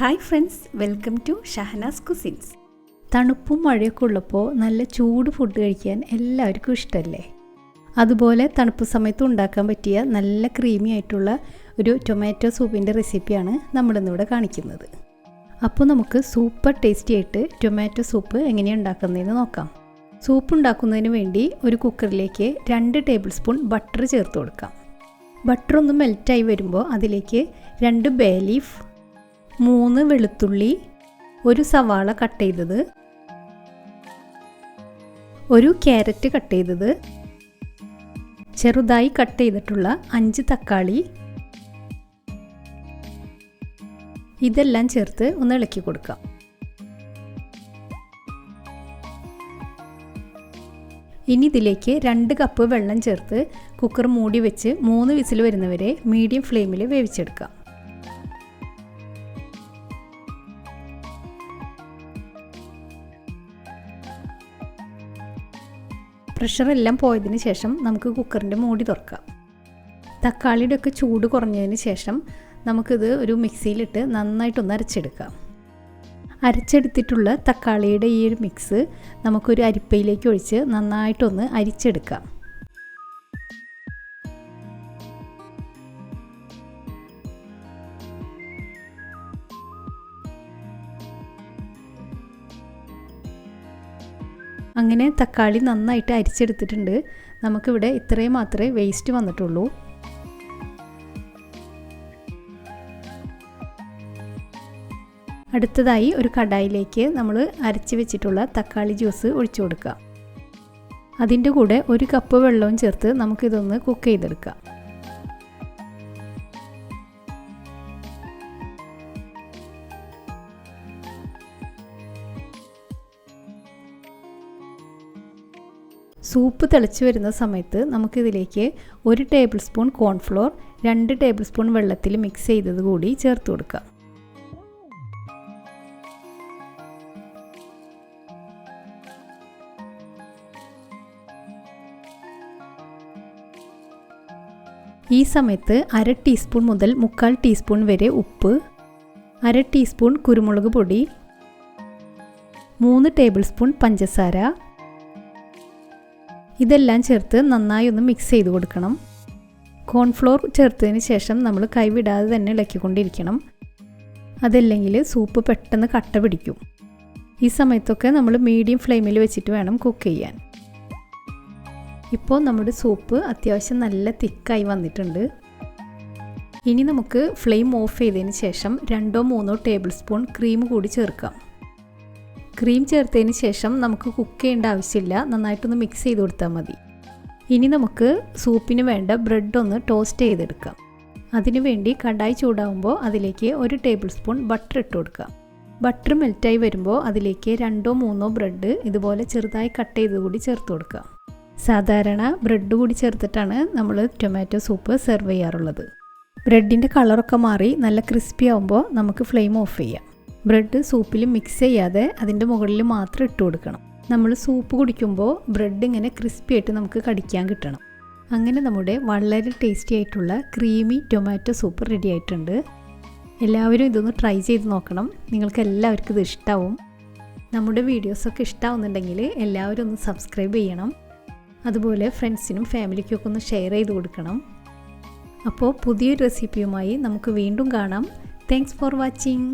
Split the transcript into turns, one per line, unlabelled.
Hi friends, welcome to Shahnaz cousins. തണുപ്പും മഴയൊക്കെ ഉള്ളപ്പോൾ നല്ല ചൂട് ഫുഡ് കഴിക്കാൻ എല്ലാവർക്കും ഇഷ്ടമല്ലേ? അതുപോലെ തണുപ്പ് സമയത്ത് ഉണ്ടാക്കാൻ പറ്റിയ നല്ല ക്രീമി ആയിട്ടുള്ള ഒരു ടൊമാറ്റോ സൂപ്പിൻ്റെ റെസിപ്പിയാണ് നമ്മളിന്നിവിടെ കാണിക്കുന്നത്. അപ്പോൾ നമുക്ക് സൂപ്പർ ടേസ്റ്റി ആയിട്ട് ടൊമാറ്റോ സൂപ്പ് എങ്ങനെയാണ് ഉണ്ടാക്കുന്നതെന്ന് നോക്കാം. സൂപ്പ് ഉണ്ടാക്കുന്നതിന് വേണ്ടി ഒരു കുക്കറിലേക്ക് 2 ടേബിൾ സ്പൂൺ ബട്ടർ ചേർത്ത് കൊടുക്കാം. ബട്ടർ ഒന്ന് മെൽറ്റായി വരുമ്പോൾ അതിലേക്ക് 2 ബേ ലീഫ്, 3 വെളുത്തുള്ളി, 1 സവാള കട്ട് ചെയ്തത്, 1 ക്യാരറ്റ് കട്ട് ചെയ്തത്, ചെറുതായി കട്ട് ചെയ്തിട്ടുള്ള 5 തക്കാളി, ഇതെല്ലാം ചേർത്ത് ഒന്ന് ഇളക്കി കൊടുക്കാം. ഇനി ഇതിലേക്ക് 2 കപ്പ് വെള്ളം ചേർത്ത് കുക്കർ മൂടി വെച്ച് 3 വിസിൽ വരുന്നവരെ മീഡിയം ഫ്ലെയിമിൽ വേവിച്ചെടുക്കാം. പ്രഷറെല്ലാം പോയതിന് ശേഷം നമുക്ക് കുക്കറിൻ്റെ മൂടി തുറക്കാം. തക്കാളിയുടെ ഒക്കെ ചൂട് കുറഞ്ഞതിന് ശേഷം നമുക്കിത് ഒരു മിക്സിയിലിട്ട് നന്നായിട്ടൊന്ന് അരച്ചെടുക്കാം. അരച്ചെടുത്തിട്ടുള്ള തക്കാളിയുടെ ഈ ഒരു മിക്സ് നമുക്കൊരു അരിപ്പയിലേക്ക് ഒഴിച്ച് നന്നായിട്ടൊന്ന് അരിച്ചെടുക്കാം. അങ്ങനെ തക്കാളി നന്നായിട്ട് അരിച്ചെടുത്തിട്ടുണ്ട്. നമുക്കിവിടെ ഇത്രയും മാത്രമേ വേസ്റ്റ് വന്നിട്ടുള്ളൂ. അടുത്തതായി ഒരു കടായിലേക്ക് നമ്മൾ അരച്ച് വെച്ചിട്ടുള്ള തക്കാളി ജ്യൂസ് ഒഴിച്ചു കൊടുക്കുക. അതിൻ്റെ കൂടെ 1 കപ്പ് വെള്ളവും ചേർത്ത് നമുക്കിതൊന്ന് കുക്ക് ചെയ്തെടുക്കാം. സൂപ്പ് തിളച്ച് വരുന്ന സമയത്ത് നമുക്കിതിലേക്ക് 1 table spoon cornflour 2 table spoon വെള്ളത്തിൽ മിക്സ് ചെയ്തത് കൂടി ചേർത്ത് കൊടുക്കാം. ഈ സമയത്ത് 1/2 ടീസ്പൂൺ മുതൽ 3/4 ടീസ്പൂൺ വരെ ഉപ്പ്, 1/2 ടീസ്പൂൺ കുരുമുളക് പൊടി, 3 ടേബിൾ സ്പൂൺ പഞ്ചസാര, ഇതെല്ലാം ചേർത്ത് നന്നായി ഒന്ന് മിക്സ് ചെയ്ത് കൊടുക്കണം. കോൺഫ്ലോർ ചേർത്തതിന് ശേഷം നമ്മൾ കൈവിടാതെ തന്നെ ഇളക്കിക്കൊണ്ടിരിക്കണം. അതല്ലെങ്കിൽ സൂപ്പ് പെട്ടെന്ന് കട്ട പിടിക്കും. ഈ സമയത്തൊക്കെ നമ്മൾ മീഡിയം ഫ്ലെയിമിൽ വെച്ചിട്ട് വേണം കുക്ക് ചെയ്യാൻ. ഇപ്പോൾ നമ്മുടെ സൂപ്പ് അത്യാവശ്യം നല്ല തിക്കായി വന്നിട്ടുണ്ട്. ഇനി നമുക്ക് ഫ്ലെയിം ഓഫ് ചെയ്തതിന് ശേഷം 2-3 ടേബിൾ സ്പൂൺ ക്രീം കൂടി ചേർക്കാം. ക്രീം ചേർത്തതിന് ശേഷം നമുക്ക് കുക്ക് ചെയ്യേണ്ട ആവശ്യമില്ല, നന്നായിട്ടൊന്ന് മിക്സ് ചെയ്ത് കൊടുത്താൽ മതി. ഇനി നമുക്ക് സൂപ്പിന് വേണ്ട ബ്രെഡ് ഒന്ന് ടോസ്റ്റ് ചെയ്തെടുക്കാം. അതിനുവേണ്ടി കടായി ചൂടാവുമ്പോൾ അതിലേക്ക് 1 ടേബിൾ സ്പൂൺ ബട്ടർ ഇട്ട് കൊടുക്കാം. ബട്ടർ മെൽറ്റായി വരുമ്പോൾ അതിലേക്ക് 2-3 ബ്രെഡ് ഇതുപോലെ ചെറുതായി കട്ട് ചെയ്ത് കൂടി ചേർത്ത് കൊടുക്കാം. സാധാരണ ബ്രെഡ് കൂടി ചേർത്തിട്ടാണ് നമ്മൾ ടൊമാറ്റോ സൂപ്പ് സെർവ് ചെയ്യാറുള്ളത്. ബ്രെഡിൻ്റെ കളറൊക്കെ മാറി നല്ല ക്രിസ്പി ആകുമ്പോൾ നമുക്ക് ഫ്ലെയിം ഓഫ് ചെയ്യാം. ബ്രെഡ് സൂപ്പിൽ മിക്സ് ചെയ്യാതെ അതിൻ്റെ മുകളിൽ മാത്രം ഇട്ട് കൊടുക്കണം. നമ്മൾ സൂപ്പ് കുടിക്കുമ്പോൾ ബ്രെഡ് ഇങ്ങനെ ക്രിസ്പി ആയിട്ട് നമുക്ക് കടിക്കാൻ കിട്ടണം. അങ്ങനെ നമ്മുടെ വളരെ ടേസ്റ്റി ആയിട്ടുള്ള ക്രീമി ടൊമാറ്റോ സൂപ്പ് റെഡി ആയിട്ടുണ്ട്. എല്ലാവരും ഇതൊന്ന് ട്രൈ ചെയ്ത് നോക്കണം. നിങ്ങൾക്ക് എല്ലാവർക്കും ഇത് ഇഷ്ടമാവും. നമ്മുടെ വീഡിയോസൊക്കെ ഇഷ്ടമാവുന്നുണ്ടെങ്കിൽ എല്ലാവരും ഒന്ന് സബ്സ്ക്രൈബ് ചെയ്യണം. അതുപോലെ ഫ്രണ്ട്സിനും ഫാമിലിക്കൊക്കെ ഒന്ന് ഷെയർ ചെയ്ത് കൊടുക്കണം. അപ്പോൾ പുതിയൊരു റെസിപ്പിയുമായി നമുക്ക് വീണ്ടും കാണാം. Thanks for watching.